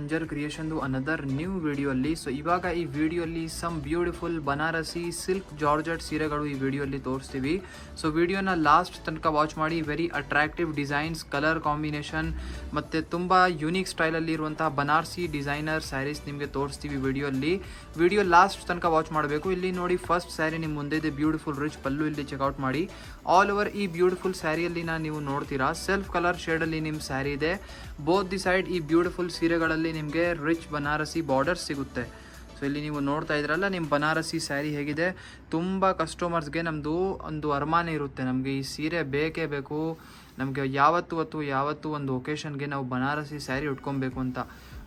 ಸಂಜರ್ ಕ್ರಿಯೇಷನ್ದು another new ವಿಡಿಯೋಲ್ಲಿ. So ಇವಾಗ ಈ ವಿಡಿಯೋಲ್ಲಿ some beautiful Banarasi silk georgette ಸೀರೆಗಳು ಈ ವಿಡಿಯೋಲ್ಲಿ ತೋರಿಸ್ತೀವಿ. ಸೊ ವಿಡಿಯೋನ ಲಾಸ್ಟ್ ತನಕ ವಾಚ್ ಮಾಡಿ. Very attractive designs, colour combination ಮತ್ತು ತುಂಬ ಯೂನಿಕ್ ಸ್ಟೈಲಲ್ಲಿ ಇರುವಂತಹ ಬನಾರಸಿ ಡಿಸೈನರ್ ಸ್ಯಾರೀಸ್ ನಿಮಗೆ ತೋರಿಸ್ತೀವಿ ವಿಡಿಯೋಲ್ಲಿ. ವಿಡಿಯೋ ಲಾಸ್ಟ್ ತನಕ ವಾಚ್ ಮಾಡಬೇಕು. ಇಲ್ಲಿ ನೋಡಿ, ಫಸ್ಟ್ ಸ್ಯಾರಿ ನಿಮ್ಮ ಮುಂದೆ ಇದೆ, ಬ್ಯೂಟಿಫುಲ್ ರಿಚ್ ಪಲ್ಲು. ಇಲ್ಲಿ ಚೆಕ್ಔಟ್ ಮಾಡಿ. ಆಲ್ ಓವರ್ ಈ ಬ್ಯೂಟಿಫುಲ್ ಸ್ಯಾರಿಯಲ್ಲಿ ನೀವು ನೋಡ್ತೀರಾ ಸೆಲ್ಫ್ ಕಲರ್ ಶೇಡಲ್ಲಿ ನಿಮ್ಮ ಸ್ಯಾರಿ ಇದೆ. ಬೋತ್ ದಿ ಸೈಡ್ ಈ ಬ್ಯೂಟಿಫುಲ್ ಸೀರೆಗಳಲ್ಲಿ ನಿಮಗೆ ರಿಚ್ ಬನಾರಸಿ ಬಾರ್ಡರ್ ಸಿಗುತ್ತೆ. ಸೊ ಇಲ್ಲಿ ನೀವು ನೋಡ್ತಾ ಇದ್ರಲ್ಲ ನಿಮ್ಮ ಬನಾರಸಿ ಸ್ಯಾರಿ ಹೇಗಿದೆ. ತುಂಬ ಕಸ್ಟಮರ್ಸ್ಗೆ ನಮ್ಮದು ಒಂದು ಅರಮಾನೆ ಇರುತ್ತೆ, ನಮಗೆ ಈ ಸೀರೆ ಬೇಕೇ ಬೇಕು, ನಮಗೆ ಯಾವತ್ತು ಒಂದು ಒಕೇಶನ್ಗೆ ನಾವು ಬನಾರಸಿ ಸ್ಯಾರಿ ಉಟ್ಕೊಬೇಕು ಅಂತ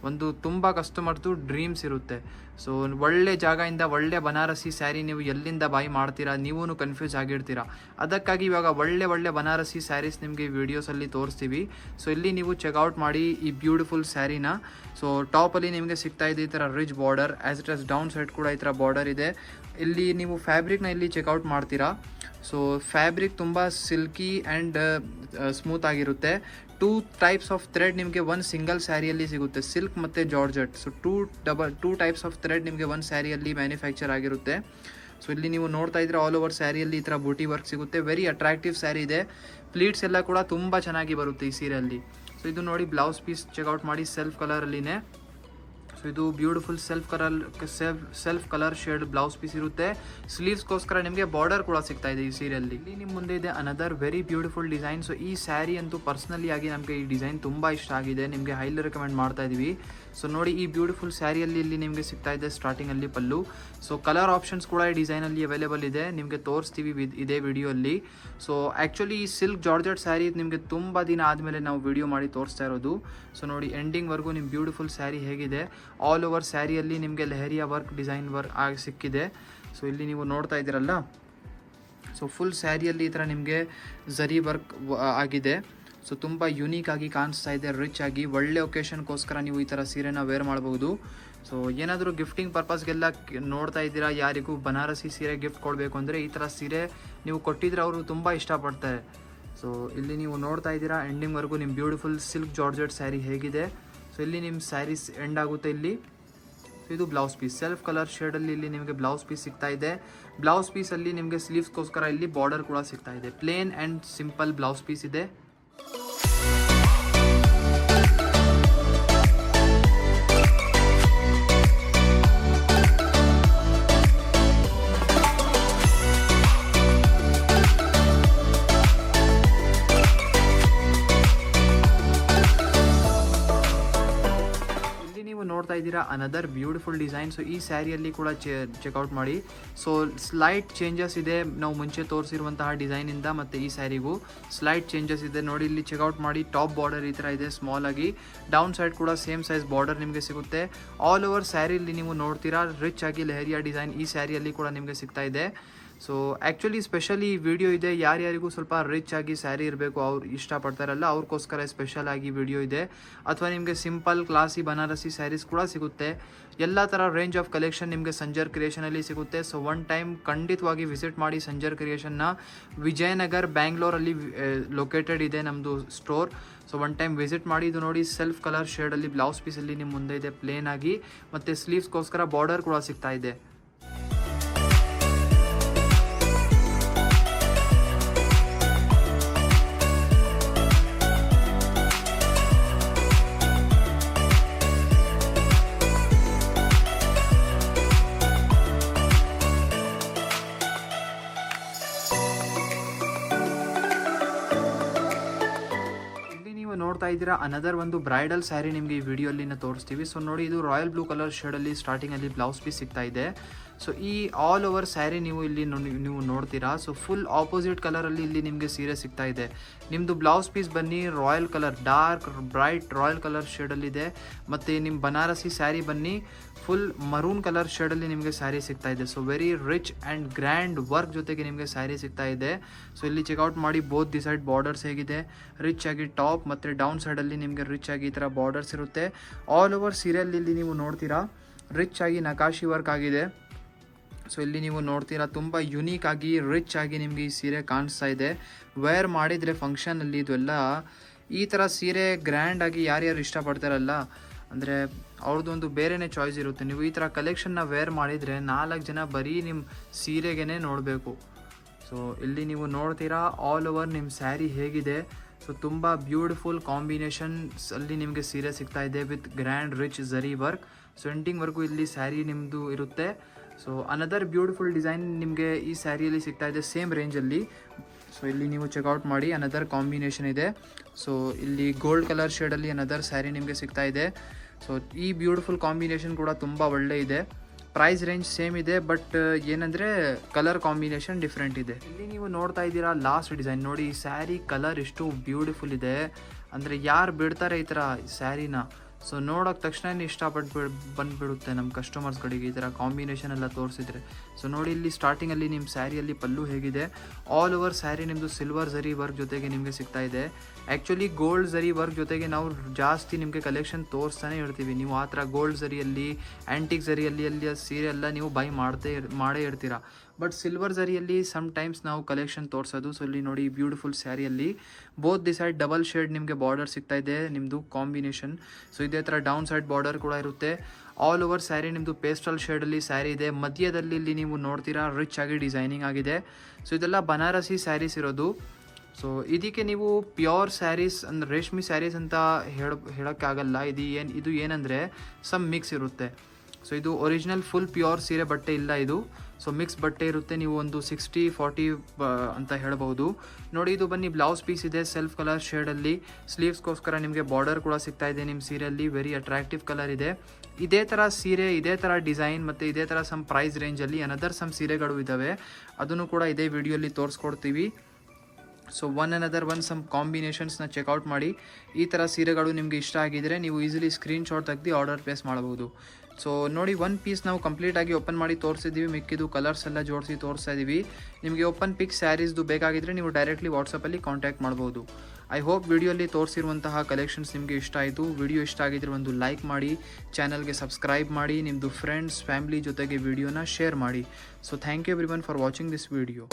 ಒಂದು ತುಂಬ ಕಸ್ಟಮರ್ದು ಡ್ರೀಮ್ಸ್ ಇರುತ್ತೆ. ಸೊ ಒಳ್ಳೆ ಜಾಗದಿಂದ ಒಳ್ಳೆ ಬನಾರಸಿ ಸ್ಯಾರಿ ನೀವು ಎಲ್ಲಿಂದ ಬೈ ಮಾಡ್ತೀರಾ, ನೀವೂ ಕನ್ಫ್ಯೂಸ್ ಆಗಿರ್ತೀರಾ. ಅದಕ್ಕಾಗಿ ಇವಾಗ ಒಳ್ಳೆ ಬನಾರಸಿ ಸ್ಯಾರೀಸ್ ನಿಮಗೆ ಈ ವಿಡಿಯೋಸಲ್ಲಿ ತೋರಿಸ್ತೀವಿ. ಸೊ ಇಲ್ಲಿ ನೀವು ಚೆಕ್ಔಟ್ ಮಾಡಿ ಈ ಬ್ಯೂಟಿಫುಲ್ ಸ್ಯಾರಿನ. ಸೊ ಟಾಪಲ್ಲಿ ನಿಮಗೆ ಸಿಗ್ತಾ ಇದೆ ಈ ಥರ rich border, as it as down side ಕೂಡ ಈ ಥರ ಬಾರ್ಡರ್ ಇದೆ. ಇಲ್ಲಿ ನೀವು ಫ್ಯಾಬ್ರಿಕ್ನ ಇಲ್ಲಿ ಚೆಕ್ಔಟ್ ಮಾಡ್ತೀರಾ. ಸೊ ಫ್ಯಾಬ್ರಿಕ್ ತುಂಬ ಸಿಲ್ಕಿ ಆ್ಯಂಡ್ ಸ್ಮೂತ್ ಆಗಿರುತ್ತೆ. 2 ಟೈಪ್ಸ್ ಆಫ್ ಥ್ರೆಡ್ ನಿಮಗೆ ಒಂದು ಸಿಂಗಲ್ ಸ್ಯಾರಿಯಲ್ಲಿ ಸಿಗುತ್ತೆ, ಸಿಲ್ಕ್ ಮತ್ತು georgette. So 2 types of thread ನಿಮಗೆ ಒಂದು ಸ್ಯಾರಿಯಲ್ಲಿ ಮ್ಯಾನುಫ್ಯಾಕ್ಚರ್ ಆಗಿರುತ್ತೆ. ಸೊ ಇಲ್ಲಿ ನೀವು ನೋಡ್ತಾ ಇದ್ರೆ ಆಲ್ ಓವರ್ ಸ್ಯಾರಿಯಲ್ಲಿ ಈ ಥರ ಬೂಟಿ ವರ್ಕ್ ಸಿಗುತ್ತೆ. ವೆರಿ ಅಟ್ರಾಕ್ಟಿವ್ ಸ್ಯಾರಿ ಇದೆ. ಪ್ಲೀಟ್ಸ್ ಎಲ್ಲ ಕೂಡ ತುಂಬ ಚೆನ್ನಾಗಿ ಬರುತ್ತೆ ಈ ಸೀರೆಯಲ್ಲಿ. ಸೊ ಇದು ನೋಡಿ, ಬ್ಲೌಸ್ ಪೀಸ್ ಚೆಕ್ಔಟ್ ಮಾಡಿ, ಸೆಲ್ಫ್ ಕಲರಲ್ಲಿನೇ. ಸೊ ಇದು beautiful self colour shade blouse piece ಇರುತ್ತೆ. ಸ್ಲೀವ್ಸ್ಗೋಸ್ಕರ ನಿಮಗೆ ಬಾರ್ಡರ್ ಕೂಡ ಸಿಗ್ತಾ ಇದೆ ಈ ಸೀರೆಯಲ್ಲಿ. ಇಲ್ಲಿ ನಿಮ್ಮ ಮುಂದೆ ಇದೆ another very beautiful design. So ಈ ಸ್ಯಾರಿ ಅಂತೂ ಪರ್ಸ್ನಲಿ ಆಗಿ ನಮಗೆ ಈ ಡಿಸೈನ್ ತುಂಬ ಇಷ್ಟ ಆಗಿದೆ, ನಿಮಗೆ ಹೈಲಿ ರೆಕಮೆಂಡ್ ಮಾಡ್ತಾ ಇದ್ದೀವಿ. ಸೊ ನೋಡಿ, ಈ ಬ್ಯೂಟಿಫುಲ್ ಸ್ಯಾರಿಯಲ್ಲಿ ಇಲ್ಲಿ ನಿಮಗೆ ಸಿಗ್ತಾ ಇದೆ ಸ್ಟಾರ್ಟಿಂಗಲ್ಲಿ ಪಲ್ಲು. ಸೊ ಕಲರ್ ಆಪ್ಷನ್ಸ್ ಕೂಡ ಈ ಡಿಸೈನಲ್ಲಿ ಅವೈಲೇಬಲ್ ಇದೆ, ನಿಮಗೆ ತೋರಿಸ್ತೀವಿ ಇದೇ ವಿಡಿಯೋಲ್ಲಿ. ಸೊ ಆ್ಯಕ್ಚುಲಿ ಈ ಸಿಲ್ಕ್ ಜಾರ್ಜೆಟ್ ಸ್ಯಾರಿ ನಿಮಗೆ ತುಂಬ ದಿನ ಆದಮೇಲೆ ನಾವು ವಿಡಿಯೋ ಮಾಡಿ ತೋರಿಸ್ತಾ ಇರೋದು. ಸೊ ನೋಡಿ, ಎಂಡಿಂಗ್ವರೆಗೂ ನಿಮ್ಮ ಬ್ಯೂಟಿಫುಲ್ ಸ್ಯಾರಿ ಹೇಗಿದೆ. ಆಲ್ ಓವರ್ ಸ್ಯಾರಿಯಲ್ಲಿ ನಿಮಗೆ ಲೆಹರಿಯಾ ವರ್ಕ್, ಡಿಸೈನ್ ವರ್ಕ್ ಆಗಿ ಸಿಕ್ಕಿದೆ. ಸೊ ಇಲ್ಲಿ ನೀವು ನೋಡ್ತಾ ಇದ್ದೀರಲ್ಲ, ಸೊ ಫುಲ್ ಸ್ಯಾರಿಯಲ್ಲಿ ಈ ಥರ ನಿಮಗೆ ಝರಿ ವರ್ಕ್ ಆಗಿದೆ. ಸೊ ತುಂಬ ಯುನೀಕ್ ಆಗಿ ಕಾಣಿಸ್ತಾ ಇದೆ, ರಿಚ್ ಆಗಿ. ಒಳ್ಳೆ ಒಕೇಶನ್ಗೋಸ್ಕರ ನೀವು ಈ ಥರ ಸೀರೆನ ವೇರ್ ಮಾಡ್ಬೋದು. ಸೊ ಏನಾದರೂ ಗಿಫ್ಟಿಂಗ್ ಪರ್ಪಸ್ಗೆಲ್ಲ ನೋಡ್ತಾ ಇದ್ದೀರಾ, ಯಾರಿಗೂ ಬನಾರಸಿ ಸೀರೆ ಗಿಫ್ಟ್ ಕೊಡಬೇಕು ಅಂದರೆ ಈ ಥರ ಸೀರೆ ನೀವು ಕೊಟ್ಟಿದ್ರೆ ಅವರು ತುಂಬ ಇಷ್ಟಪಡ್ತಾರೆ. ಸೊ ಇಲ್ಲಿ ನೀವು ನೋಡ್ತಾ ಇದ್ದೀರಾ ಎಂಡಿಂಗ್ವರೆಗೂ ನಿಮ್ಮ ಬ್ಯೂಟಿಫುಲ್ ಸಿಲ್ಕ್ ಜಾರ್ಜೆಟ್ ಸ್ಯಾರಿ ಹೇಗಿದೆ. ಸೊ ಇಲ್ಲಿ ನಿಮ್ಮ ಸ್ಯಾರೀಸ್ ಎಂಡ್ ಆಗುತ್ತೆ ಇಲ್ಲಿ. ಸೊ ಇದು ಬ್ಲೌಸ್ ಪೀಸ್, ಸೆಲ್ಫ್ ಕಲರ್ ಶೇಡಲ್ಲಿ ಇಲ್ಲಿ ನಿಮಗೆ ಬ್ಲೌಸ್ ಪೀಸ್ ಸಿಗ್ತಾ ಇದೆ. ಬ್ಲೌಸ್ ಪೀಸಲ್ಲಿ ನಿಮಗೆ ಸ್ಲೀವ್ಸ್ಗೋಸ್ಕರ ಇಲ್ಲಿ ಬಾರ್ಡರ್ ಕೂಡ ಸಿಗ್ತಾ ಇದೆ. Plain and simple blouse piece ಇದೆ. ನೋಡ್ತಾ ಇದ್ದೀರಾ ಅನದರ್ ಬ್ಯೂಟಿಫುಲ್ ಡಿಸೈನ್. ಸೊ ಈ ಸ್ಯಾರಿಯಲ್ಲಿ ಕೂಡ ಚೆಕ್ಔಟ್ ಮಾಡಿ. ಸೊ ಸ್ಲೈಟ್ ಚೇಂಜಸ್ ಇದೆ, ನಾವು ಮುಂಚೆ ತೋರಿಸಿರುವಂತಹ ಡಿಸೈನಿಂದ ಮತ್ತು ಈ ಸ್ಯಾರಿಗೂ ಸ್ಲೈಟ್ ಚೇಂಜಸ್ ಇದೆ. ನೋಡಿ, ಇಲ್ಲಿ ಚೆಕ್ಔಟ್ ಮಾಡಿ. ಟಾಪ್ ಬಾರ್ಡರ್ ಈ ಥರ ಇದೆ ಸ್ಮಾಲ್ ಆಗಿ, ಡೌನ್ ಸೈಡ್ ಕೂಡ ಸೇಮ್ ಸೈಜ್ ಬಾರ್ಡರ್ ನಿಮಗೆ ಸಿಗುತ್ತೆ. ಆಲ್ ಓವರ್ ಸ್ಯಾರಿಯಲ್ಲಿ ನೀವು ನೋಡ್ತೀರಾ ರಿಚ್ ಆಗಿ ಲೆಹರಿಯಾ ಡಿಸೈನ್ ಈ ಸ್ಯಾರಿಯಲ್ಲಿ ಕೂಡ ನಿಮಗೆ ಸಿಗ್ತಾ ಇದೆ. ಸೊ ಆ್ಯಕ್ಚುಲಿ ಸ್ಪೆಷಲಿ ವಿಡಿಯೋ ಇದೆ, ಯಾರ್ಯಾರಿಗೂ ಸ್ವಲ್ಪ ರಿಚ್ ಆಗಿ ಸ್ಯಾರಿ ಇರಬೇಕು, ಅವ್ರು ಇಷ್ಟಪಡ್ತಾರಲ್ಲ ಅವ್ರಿಗೋಸ್ಕರ ಸ್ಪೆಷಲ್ ಆಗಿ ವಿಡಿಯೋ ಇದೆ. ಅಥವಾ ನಿಮಗೆ ಸಿಂಪಲ್ ಕ್ಲಾಸಿ ಬನಾರಸಿ ಸ್ಯಾರೀಸ್ ಕೂಡ ಸಿಗುತ್ತೆ. ಎಲ್ಲ ಥರ ರೇಂಜ್ ಆಫ್ ಕಲೆಕ್ಷನ್ ನಿಮಗೆ ಸಂಜರ್ ಕ್ರಿಯೇಷನಲ್ಲಿ ಸಿಗುತ್ತೆ. ಸೊ ಒನ್ ಟೈಮ್ ಖಂಡಿತವಾಗಿ ವಿಸಿಟ್ ಮಾಡಿ ಸಂಜರ್ ಕ್ರಿಯೇಷನ್ನ. ವಿಜಯನಗರ್, ಬ್ಯಾಂಗ್ಳೂರಲ್ಲಿ ಲೊಕೇಟೆಡ್ ಇದೆ ನಮ್ಮದು store. So one time visit ಮಾಡಿ. ಇದು ನೋಡಿ, ಸೆಲ್ಫ್ ಕಲರ್ ಶೇಡಲ್ಲಿ ಬ್ಲೌಸ್ ಪೀಸಲ್ಲಿ ನಿಮ್ಮ ಮುಂದೆ ಇದೆ ಪ್ಲೇನ್ ಆಗಿ, ಮತ್ತು ಸ್ಲೀವ್ಸ್ಗೋಸ್ಕರ ಬಾರ್ಡರ್ ಕೂಡ ಸಿಗ್ತಾ ಇದೆ. ನೋಡ್ತಾ ಇದ್ದೀರಾ ಅನದರ್ ಒಂದು ಬ್ರೈಡಲ್ ಸ್ಯಾರಿ ನಿಮಗೆ ಈ ವಿಡಿಯೋಲ್ಲಿ ತೋರಿಸ್ತೀವಿ. ಸೊ ನೋಡಿ, ಇದು ರಾಯಲ್ ಬ್ಲೂ ಕಲರ್ ಶೇಡಲ್ಲಿ ಸ್ಟಾರ್ಟಿಂಗಲ್ಲಿ ಬ್ಲೌಸ್ ಪೀಸ್ ಸಿಗ್ತಾ ಇದೆ. ಸೊ ಈ ಆಲ್ ಓವರ್ ಸ್ಯಾರಿ ನೀವು ಇಲ್ಲಿ ನೀವು ನೋಡ್ತೀರಾ. ಸೊ ಫುಲ್ ಆಪೋಸಿಟ್ ಕಲರಲ್ಲಿ ಇಲ್ಲಿ ನಿಮಗೆ ಸೀರೆ ಸಿಗ್ತಾ ಇದೆ. ನಿಮ್ಮದು ಬ್ಲೌಸ್ ಪೀಸ್ ಬನ್ನಿ royal colour, dark bright royal colour ಶೇಡಲ್ಲಿದೆ. ಮತ್ತು ನಿಮ್ಮ ಬನಾರಸಿ ಸ್ಯಾರಿ ಬನ್ನಿ ಫುಲ್ ಮರೂನ್ ಕಲರ್ ಶೇಡಲ್ಲಿ ನಿಮಗೆ ಸ್ಯಾರಿ ಸಿಗ್ತಾ ಇದೆ. So very rich and grand work ಜೊತೆಗೆ ನಿಮಗೆ ಸ್ಯಾರಿ ಸಿಗ್ತಾ ಇದೆ. ಸೊ ಇಲ್ಲಿ ಚೆಕ್ಔಟ್ ಮಾಡಿ. ಬೋತ್ ದಿ ಸೈಡ್ ಬಾರ್ಡರ್ಸ್ ಹೇಗಿದೆ, ರಿಚ್ ಆಗಿ ಟಾಪ್ ಮತ್ತು ಡೌನ್ ಸೈಡಲ್ಲಿ ನಿಮಗೆ ರಿಚ್ ಆಗಿ ಈ ಥರ ಬಾರ್ಡರ್ಸ್ ಇರುತ್ತೆ. ಆಲ್ ಓವರ್ ಸೀರೆಯಲ್ಲಿ ಇಲ್ಲಿ ನೀವು ನೋಡ್ತೀರಾ ರಿಚ್ ಆಗಿ ನಕಾಶಿ ವರ್ಕ್ ಆಗಿದೆ. ಸೊ ಇಲ್ಲಿ ನೀವು ನೋಡ್ತೀರಾ ತುಂಬ ಯುನೀಕ್ ಆಗಿ ರಿಚ್ ಆಗಿ ನಿಮಗೆ ಈ ಸೀರೆ ಕಾಣಿಸ್ತಾ ಇದೆ. ವೇರ್ ಮಾಡಿದರೆ ಫಂಕ್ಷನಲ್ಲಿ ಇದೆಲ್ಲ ಈ ಥರ ಸೀರೆ ಗ್ರ್ಯಾಂಡ್ ಆಗಿ ಯಾರ್ಯಾರು ಇಷ್ಟಪಡ್ತಾರಲ್ಲ, ಅಂದರೆ ಅವ್ರದ್ದು ಒಂದು ಬೇರೆನೇ ಚಾಯ್ಸ್ ಇರುತ್ತೆ. ನೀವು ಈ ಥರ ಕಲೆಕ್ಷನ್ನ ವೇರ್ ಮಾಡಿದರೆ 4 ಜನ ಬರೀ ನಿಮ್ಮ ಸೀರೆಗೇ ನೋಡಬೇಕು. ಸೊ ಇಲ್ಲಿ ನೀವು ನೋಡ್ತೀರಾ ಆಲ್ ಓವರ್ ನಿಮ್ಮ ಸ್ಯಾರಿ ಹೇಗಿದೆ. ಸೊ ತುಂಬ ಬ್ಯೂಟಿಫುಲ್ ಕಾಂಬಿನೇಷನ್ಸ್ ಅಲ್ಲಿ ನಿಮಗೆ ಸೀರೆ ಸಿಗ್ತಾ ಇದೆ with grand rich zari work. So ಎಂಡಿಂಗ್ವರೆಗೂ ಇಲ್ಲಿ ಸ್ಯಾರಿ ನಿಮ್ಮದು ಇರುತ್ತೆ. ಸೊ ಅನದರ್ ಬ್ಯೂಟಿಫುಲ್ ಡಿಸೈನ್ ನಿಮಗೆ ಈ ಸ್ಯಾರಿಯಲ್ಲಿ ಸಿಗ್ತಾ ಇದೆ ಸೇಮ್ ರೇಂಜಲ್ಲಿ. ಸೊ ಇಲ್ಲಿ ನೀವು ಚೆಕ್ಔಟ್ ಮಾಡಿ, ಅನದರ್ ಕಾಂಬಿನೇಷನ್ ಇದೆ. ಸೊ ಇಲ್ಲಿ ಗೋಲ್ಡ್ ಕಲರ್ ಶೇಡಲ್ಲಿ ಅನದರ್ ಸ್ಯಾರಿ ನಿಮಗೆ ಸಿಗ್ತಾ ಇದೆ. ಸೊ ಈ ಬ್ಯೂಟಿಫುಲ್ ಕಾಂಬಿನೇಷನ್ ಕೂಡ ತುಂಬ ಒಳ್ಳೆ ಇದೆ. ಪ್ರೈಸ್ ರೇಂಜ್ ಸೇಮ್ ಇದೆ, ಬಟ್ ಏನಂದರೆ ಕಲರ್ ಕಾಂಬಿನೇಷನ್ ಡಿಫ್ರೆಂಟ್ ಇದೆ. ಇಲ್ಲಿ ನೀವು ನೋಡ್ತಾ ಇದ್ದೀರಾ ಲಾಸ್ಟ್ ಡಿಸೈನ್ ನೋಡಿ. ಈ ಸ್ಯಾರಿ ಕಲರ್ ಎಷ್ಟು ಬ್ಯೂಟಿಫುಲ್ ಇದೆ ಅಂದರೆ ಯಾರು ಬಿಡ್ತಾರೆ ಈ ಥರ ಸ್ಯಾರಿನ. ಸೊ ನೋಡೋಕೆ ತಕ್ಷಣ ಇಷ್ಟಪಟ್ಟು ಬಂದುಬಿಡುತ್ತೆ ನಮ್ಮ ಕಸ್ಟಮರ್ಸ್ಗಳಿಗೆ ಈ ಥರ ಕಾಂಬಿನೇಷನ್ ಎಲ್ಲ ತೋರಿಸಿದ್ರೆ. ಸೊ ನೋಡಿ ಇಲ್ಲಿ ಸ್ಟಾರ್ಟಿಂಗಲ್ಲಿ ನಿಮ್ಮ ಸ್ಯಾರಿಯಲ್ಲಿ ಪಲ್ಲು ಹೇಗಿದೆ. ಆಲ್ ಓವರ್ ಸ್ಯಾರಿ ನಿಮ್ಮದು ಸಿಲ್ವರ್ ಝರಿ ವರ್ಕ್ ಜೊತೆಗೆ ನಿಮಗೆ ಸಿಗ್ತಾ ಇದೆ. ಆ್ಯಕ್ಚುಲಿ ಗೋಲ್ಡ್ ಝರಿ ವರ್ಕ್ ಜೊತೆಗೆ ನಾವು ಜಾಸ್ತಿ ನಿಮಗೆ ಕಲೆಕ್ಷನ್ ತೋರಿಸ್ತಾನೆ ಇರ್ತೀವಿ. ನೀವು ಆ ಥರ ಗೋಲ್ಡ್ ಝರಿಯಲ್ಲಿ, ಆ್ಯಂಟಿಕ್ ಝರಿಯಲ್ಲಿ ಅಲ್ಲಿ ಸೀರೆ ಎಲ್ಲ ನೀವು ಬೈ ಮಾಡೇ ಇರ್ತೀರಾ. ಬಟ್ ಸಿಲ್ವರ್ ಝರಿಯಲ್ಲಿ ಸಮ್ ಟೈಮ್ಸ್ ನಾವು ಕಲೆಕ್ಷನ್ ತೋರಿಸೋದು. ಸೊ ಇಲ್ಲಿ ನೋಡಿ ಬ್ಯೂಟಿಫುಲ್ ಸ್ಯಾರಿಯಲ್ಲಿ both the side double shade ನಿಮಗೆ ಬಾರ್ಡರ್ ಸಿಗ್ತಾ ಇದೆ ನಿಮ್ಮದು ಕಾಂಬಿನೇಷನ್. ಸೊ ಇದೇ ಥರ ಡೌನ್ ಸೈಡ್ ಬಾರ್ಡರ್ ಕೂಡ ಇರುತ್ತೆ. ಆಲ್ ಓವರ್ ಸ್ಯಾರಿ ನಿಮ್ಮದು ಪೇಸ್ಟಲ್ ಶೇಡಲ್ಲಿ ಸ್ಯಾರಿ ಇದೆ. ಮಧ್ಯದಲ್ಲಿ ಇಲ್ಲಿ ನೀವು ನೋಡ್ತೀರಾ ರಿಚ್ ಆಗಿ ಡಿಸೈನಿಂಗ್ ಆಗಿದೆ. ಸೊ ಇದೆಲ್ಲ ಬನಾರಸಿ ಸ್ಯಾರೀಸ್ ಇರೋದು. ಸೊ ಇದಕ್ಕೆ ನೀವು ಪ್ಯೂರ್ ಸ್ಯಾರೀಸ್ ಅಂದರೆ ರೇಷ್ಮೆ ಸ್ಯಾರೀಸ್ ಅಂತ ಹೇಳೋಕ್ಕಾಗಲ್ಲ. ಇದು ಏನಂದರೆ ಸಮ್ ಮಿಕ್ಸ್ ಇರುತ್ತೆ. ಸೊ ಇದು ಒರಿಜಿನಲ್ ಫುಲ್ ಪ್ಯೂರ್ ಸೀರೆ ಬಟ್ಟೆ ಇಲ್ಲ ಇದು. ಸೊ ಮಿಕ್ಸ್ ಬಟ್ಟೆ ಇರುತ್ತೆ. ನೀವು ಒಂದು 60-40 ಅಂತ ಹೇಳ್ಬೋದು. ನೋಡಿ ಇದು ಬನ್ನಿ ಬ್ಲೌಸ್ ಪೀಸ್ ಇದೆ ಸೆಲ್ಫ್ ಕಲರ್ ಶೇಡಲ್ಲಿ. ಸ್ಲೀವ್ಸ್ಗೋಸ್ಕರ ನಿಮಗೆ ಬಾರ್ಡರ್ ಕೂಡ ಸಿಗ್ತಾ ಇದೆ ನಿಮ್ಮ ಸೀರೆಯಲ್ಲಿ. ವೆರಿ ಅಟ್ರಾಕ್ಟಿವ್ ಕಲರ್ ಇದೆ. ಇದೇ ಥರ ಸೀರೆ, ಇದೇ ಥರ ಡಿಸೈನ್ ಮತ್ತು ಇದೇ ಥರ ಸಮ್ ಪ್ರೈಸ್ ರೇಂಜಲ್ಲಿ ಅನದರ್ ಸಮ್ ಸೀರೆಗಳು ಇದ್ದಾವೆ. ಅದನ್ನು ಕೂಡ ಇದೇ ವಿಡಿಯೋಲಿ ತೋರಿಸ್ಕೊಡ್ತೀವಿ. ಸೊ ಒನ್ ಸಮ್ ಕಾಂಬಿನೇಷನ್ಸ್ನ ಚೆಕ್ಔಟ್ ಮಾಡಿ. ಈ ಥರ ಸೀರೆಗಳು ನಿಮಗೆ ಇಷ್ಟ ಆಗಿದ್ದರೆ ನೀವು ಈಸಿಲಿ ಸ್ಕ್ರೀನ್ಶಾಟ್ ತೆಗೆದು ಆರ್ಡರ್ ಪ್ಲೇಸ್ ಮಾಡಬಹುದು. ಸೊ ನೋಡಿ ಒಂದು ಪೀಸ್ ನಾವು ಕಂಪ್ಲೀಟಾಗಿ ಓಪನ್ ಮಾಡಿ ತೋರಿಸಿದ್ದೀವಿ. ಮಿಕ್ಕಿದ್ದು ಕಲರ್ಸ್ ಎಲ್ಲ ಜೋಡಿಸಿ ತೋರಿಸ್ತಾ ಇದ್ದೀವಿ. ನಿಮಗೆ ಓಪನ್ ಪಿಕ್ ಸ್ಯಾರೀಸ್ದು ಬೇಕಾಗಿದ್ದರೆ ನೀವು ಡೈರೆಕ್ಟ್ಲಿ ವಾಟ್ಸಪ್ಪಲ್ಲಿ ಕಾಂಟ್ಯಾಕ್ಟ್ ಮಾಡ್ಬೋದು. ಐ ಹೋಪ್ ವಿಡಿಯೋಲಿ ತೋರಿಸಿರುವಂತಹ ಕಲೆಕ್ಷನ್ಸ್ ನಿಮಗೆ ಇಷ್ಟ ಆಯಿತು. ವಿಡಿಯೋ ಇಷ್ಟ ಆಗಿದ್ರೆ ಒಂದು ಲೈಕ್ ಮಾಡಿ, ಚಾನಲ್ಗೆ ಸಬ್ಸ್ಕ್ರೈಬ್ ಮಾಡಿ, ನಿಮ್ಮದು ಫ್ರೆಂಡ್ಸ್ ಫ್ಯಾಮಿಲಿ ಜೊತೆಗೆ ವಿಡಿಯೋನ ಶೇರ್ ಮಾಡಿ. So thank you everyone for watching this video.